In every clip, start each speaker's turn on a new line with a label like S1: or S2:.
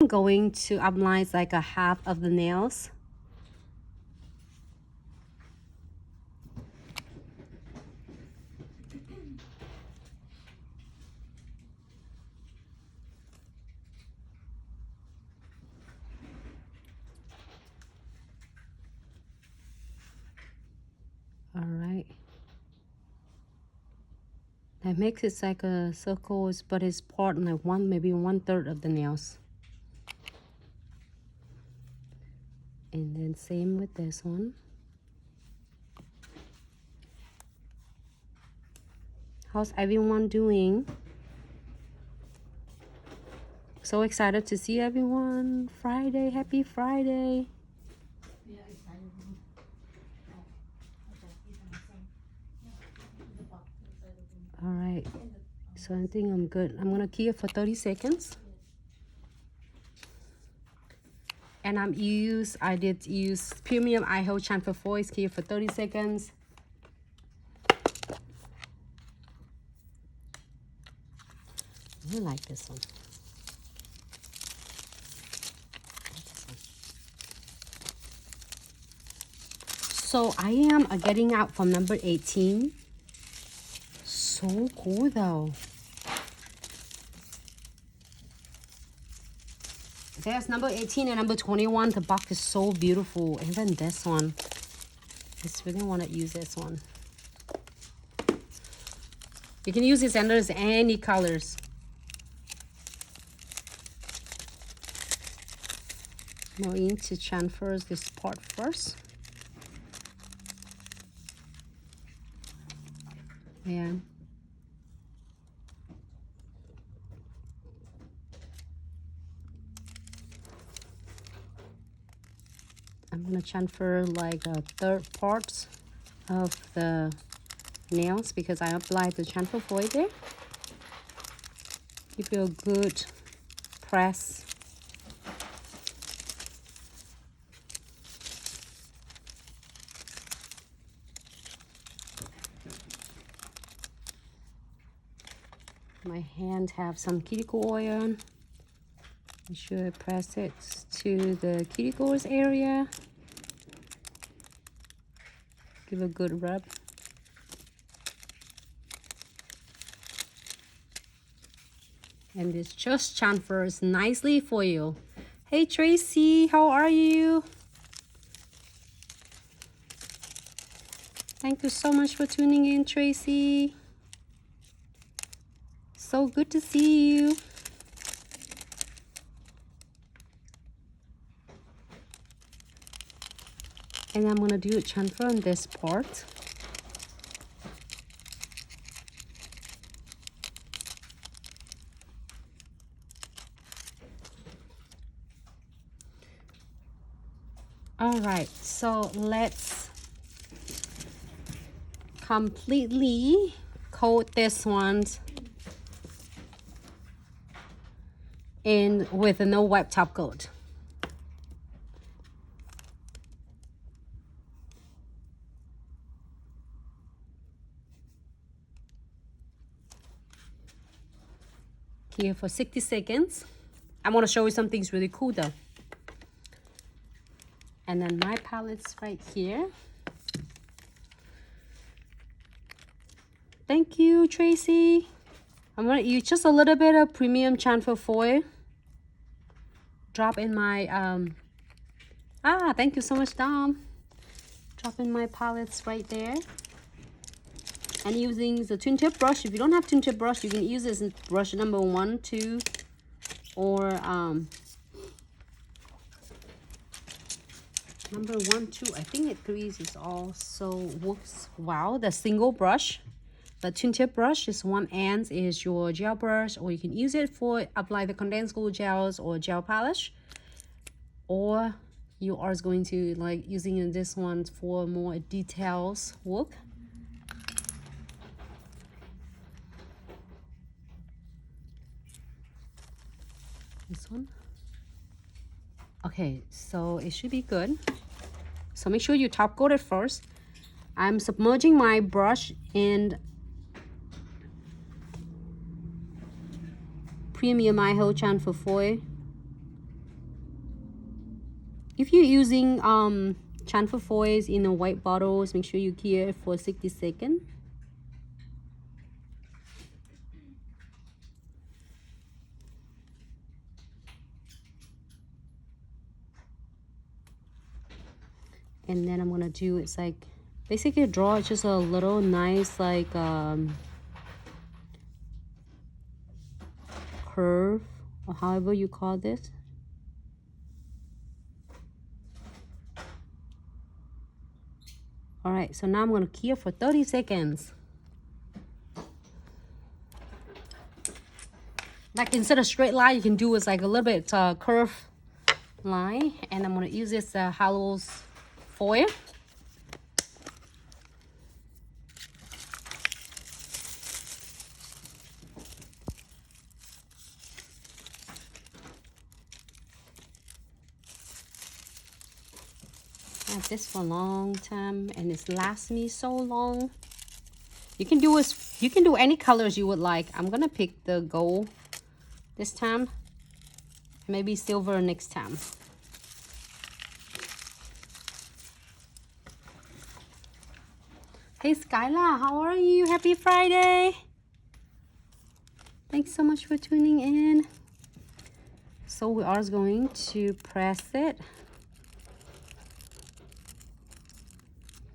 S1: am going to apply like a half of the nails. All right. That makes it like a circle, but it's part like maybe 1/3 of the nails. And then same with this one. How's everyone doing? So excited to see everyone. Friday, happy Friday. All right, so I think I'm good. I'm gonna key it for 30 seconds. And I did use premium eye hold chamfer foil, key it for 30 seconds. I like this one. So I am getting out from number 18. So cool though. There's number 18 and number 21. The box is so beautiful. Even this one. I just really want to use this one. You can use this under any colors. I'm going to transfer this part first. And I'm gonna transfer like a third part of the nails because I applied the transfer foil there. Give you a good press. My hand have some cuticle oil. Make sure I press it to the cuticles area. Give a good rub. And this just transfers nicely for you. Hey Tracy, how are you? Thank you so much for tuning in, Tracy. So good to see you. And I'm gonna do a transfer on this part. All right, so let's completely coat this one in with a no wipe top coat. Here for 60 seconds. I want to show you some things really cool though. And then my palette's right here. Thank you, Tracy. I'm gonna use just a little bit of premium transfer foil. Drop in my thank you so much, Dom. Drop in my palettes right there. And using the twin tip brush. If you don't have twin tip brush, you can use this brush number 1, 2, or number 1, 2. I think it 3 is also works well. The single brush. The twin tip brush is one end is your gel brush, or you can use it for apply the condensed gold gels or gel polish, or you are going to like using this one for more details work. This one. Okay, so it should be good. So make sure you top coat it first. I'm submerging my brush in premium eye hold transfer foil. If you're using chamfer foils in a white bottles, make sure you cure it for 60 seconds. And then I'm gonna do, it's like basically draw just a little nice like curve, or however you call this. All right, so now I'm gonna cure for 30 seconds. Like instead of straight line, you can do is like a little bit curve line. And I'm gonna use this Hallows foil. I have this for a long time, and it's lasts me so long. You can do any colors you would like. I'm gonna pick the gold this time, maybe silver next time. Hey Skyla, how are you? Happy Friday. Thanks so much for tuning in. So we are going to press it.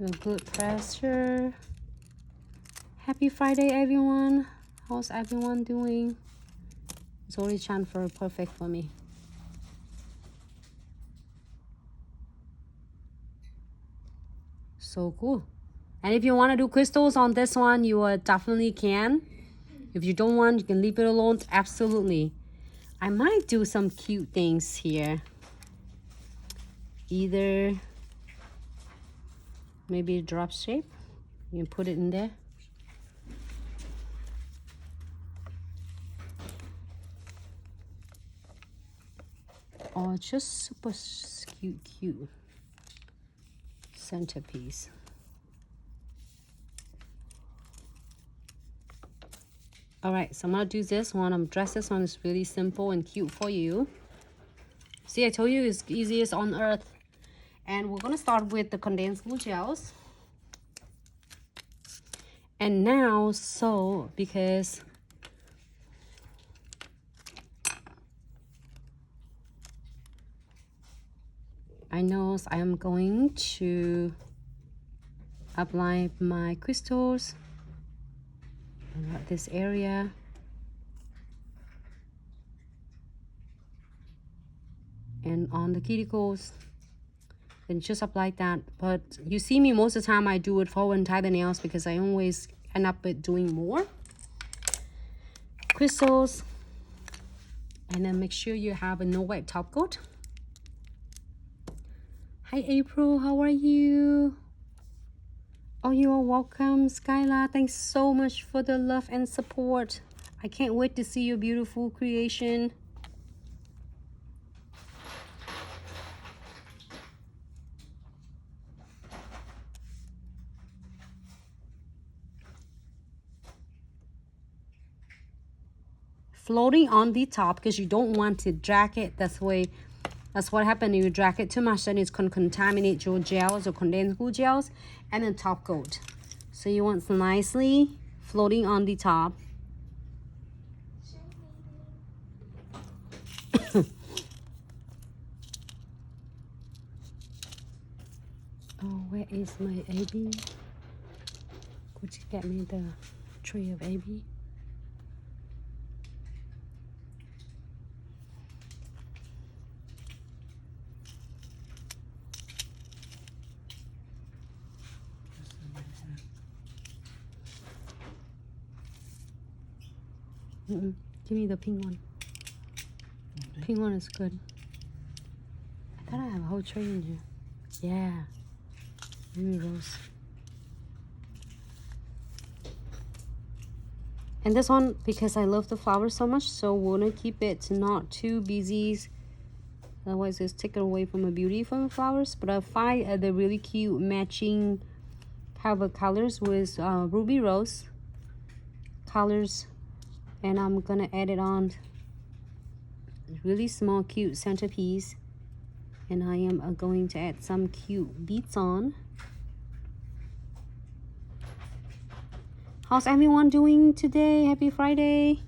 S1: A good pressure. Happy Friday, everyone. How's everyone doing? It's already chamfer perfect for me. So cool. And if you want to do crystals on this one, you definitely can. If you don't want, you can leave it alone. Absolutely. I might do some cute things here. Either maybe a drop shape. You can put it in there. Or just super cute centerpiece. All right, so I'm gonna do this one. I'm dressed this one is really simple and cute for you. See, I told you it's easiest on earth. And we're gonna start with the condensed glue gels. And now, so because I know I am going to apply my crystals around this area. And on the cuticles. And just apply that. But you see me most of the time I do it forward and tie the nails because I always end up with doing more crystals. And then make sure you have a no white top coat. Hi April, how are you? Oh, you are welcome, Skyla. Thanks so much for the love and support. I can't wait to see your beautiful creation. Floating on the top because you don't want to drag it. That's what happens if you drag it too much, then it's going to contaminate your gels or condensed glue gels and then top coat. So you want some nicely floating on the top. Oh, where is my AB? Could you get me the tray of AB? Give me the pink one. Okay. Pink one is good. I thought I have a whole tray in here. Yeah. Ruby rose. And this one, because I love the flowers so much, so we're gonna keep it not too busy. Otherwise, it's taken away from the beauty from the flowers. But I find the really cute matching cover colors with ruby rose colors. And I'm gonna add it on really small cute centerpiece And I am going to add some cute beads on. How's everyone doing today? Happy Friday.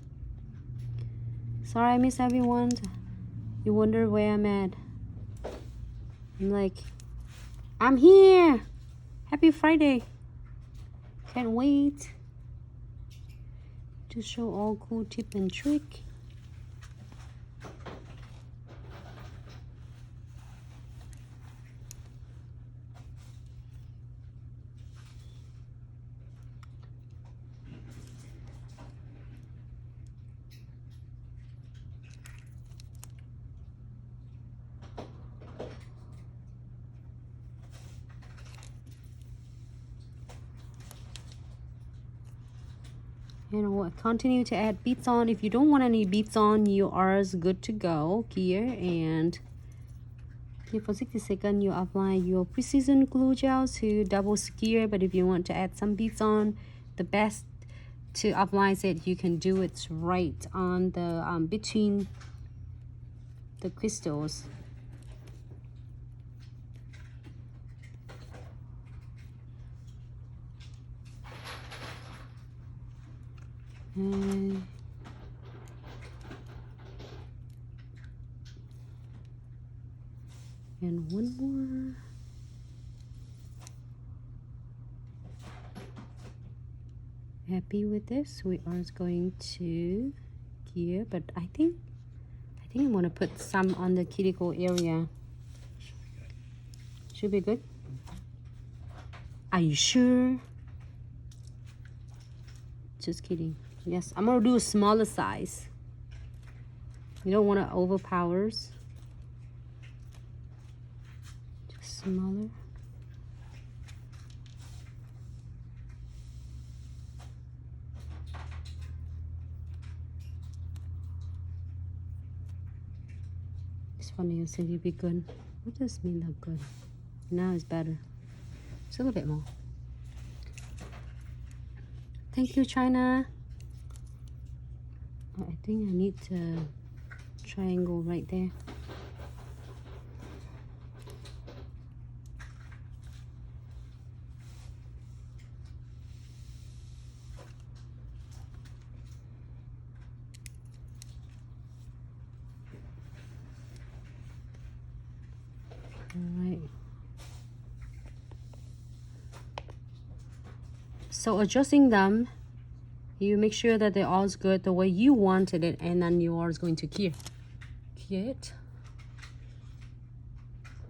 S1: Sorry I miss everyone. You wonder where I'm at. I'm like, I'm here. Happy Friday. Can't wait to show all cool tip and trick. And we'll continue to add beads on. If you don't want any beads on, you are good to go here. And for 60 seconds, you apply your precision glue gel to double secure. But if you want to add some beads on, the best to apply it, you can do it right on the between the crystals. And one more. Happy with this? We are going to here, but I think I'm gonna put some on the cuticle area. Should be good. Are you sure? Just kidding. Yes, I'm gonna do a smaller size. You don't want to overpower. Just smaller. It's funny, you said you'd be good. What does mean look good? Now it's better. Just a little bit more. Thank you, China. I think I need to triangle right there. All right. So adjusting them, you make sure that they're all good the way you wanted it, and then you are going to cure it.